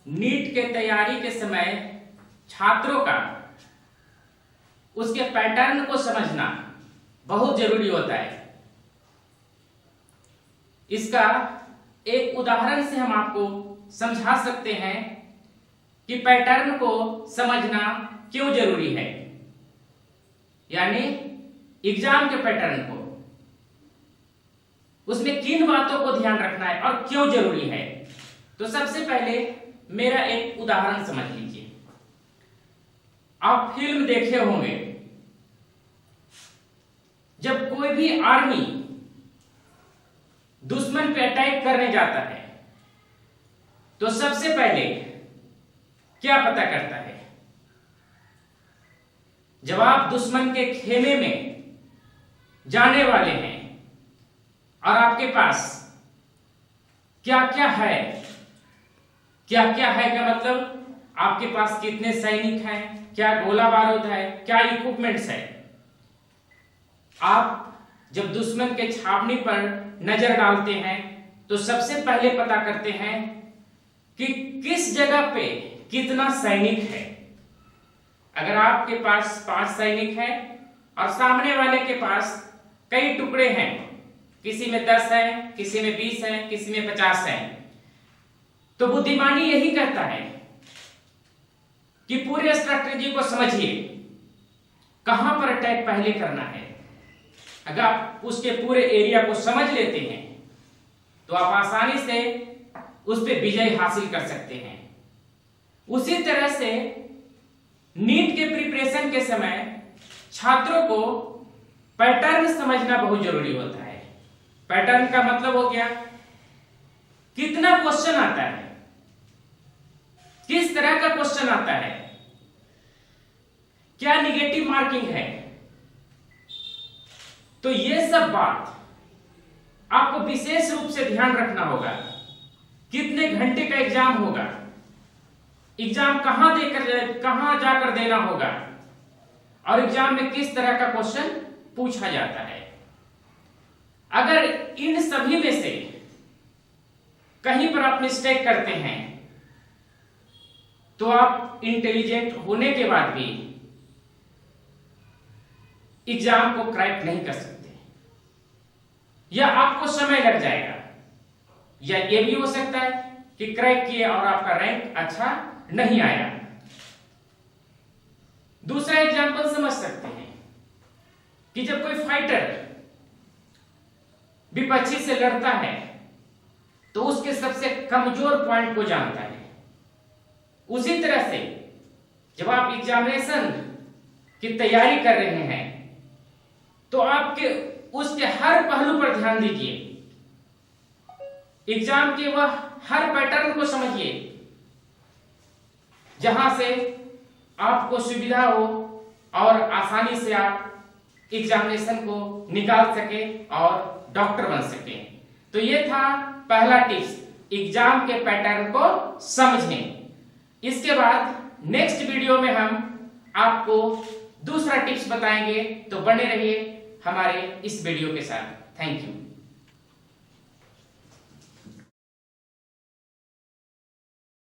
NEET के तैयारी के समय छात्रों का उसके पैटर्न को समझना बहुत जरूरी होता है। इसका एक उदाहरण से हम आपको समझा सकते हैं कि पैटर्न को समझना क्यों जरूरी है, यानी एग्जाम के पैटर्न को, उसमें किन बातों को ध्यान रखना है और क्यों जरूरी है। तो सबसे पहले मेरा एक उदाहरण समझ लीजिए। आप फिल्म देखे होंगे, जब कोई भी आर्मी दुश्मन पे अटैक करने जाता है तो सबसे पहले क्या पता करता है? जब आप दुश्मन के खेमे में जाने वाले हैं और आपके पास क्या क्या है, क्या क्या है का मतलब आपके पास कितने सैनिक हैं, क्या गोला बारूद है, क्या इक्विपमेंट्स है। आप जब दुश्मन के छावनी पर नजर डालते हैं तो सबसे पहले पता करते हैं कि किस जगह पे कितना सैनिक है। अगर आपके पास 5 सैनिक हैं और सामने वाले के पास कई टुकड़े हैं, किसी में 10 है, किसी में 20 है, किसी में 50 है, तो बुद्धिमानी यही कहता है कि पूरे स्ट्रैटेजी को समझिए, कहां पर अटैक पहले करना है। अगर आप उसके पूरे एरिया को समझ लेते हैं तो आप आसानी से उस पर विजय हासिल कर सकते हैं। उसी तरह से नीट के प्रिपरेशन के समय छात्रों को पैटर्न समझना बहुत जरूरी होता है। पैटर्न का मतलब हो गया कितना क्वेश्चन आता है, किस तरह का क्वेश्चन आता है, क्या निगेटिव मार्किंग है। तो ये सब बात आपको विशेष रूप से ध्यान रखना होगा। कितने घंटे का एग्जाम होगा, एग्जाम कहां जाकर देना होगा, और एग्जाम में किस तरह का क्वेश्चन पूछा जाता है। अगर इन सभी में से कहीं पर आप मिस्टेक करते हैं तो आप इंटेलिजेंट होने के बाद भी एग्जाम को क्रैक नहीं कर सकते, या आपको समय लग जाएगा, या यह भी हो सकता है कि क्रैक किए और आपका रैंक अच्छा नहीं आया। दूसरा एग्जांपल समझ सकते हैं कि जब कोई फाइटर विपक्षी से लड़ता है तो उसके सबसे कमजोर पॉइंट को जानता है। उसी तरह से जब आप एग्जामिनेशन की तैयारी कर रहे हैं तो आपके उसके हर पहलू पर ध्यान दीजिए, एग्जाम के वह हर पैटर्न को समझिए जहां से आपको सुविधा हो और आसानी से आप एग्जामिनेशन को निकाल सके और डॉक्टर बन सके। तो ये था पहला टिप्स, एग्जाम के पैटर्न को समझने। इसके बाद नेक्स्ट वीडियो में हम आपको दूसरा टिप्स बताएंगे, तो बने रहिए हमारे इस वीडियो के साथ। Thank you.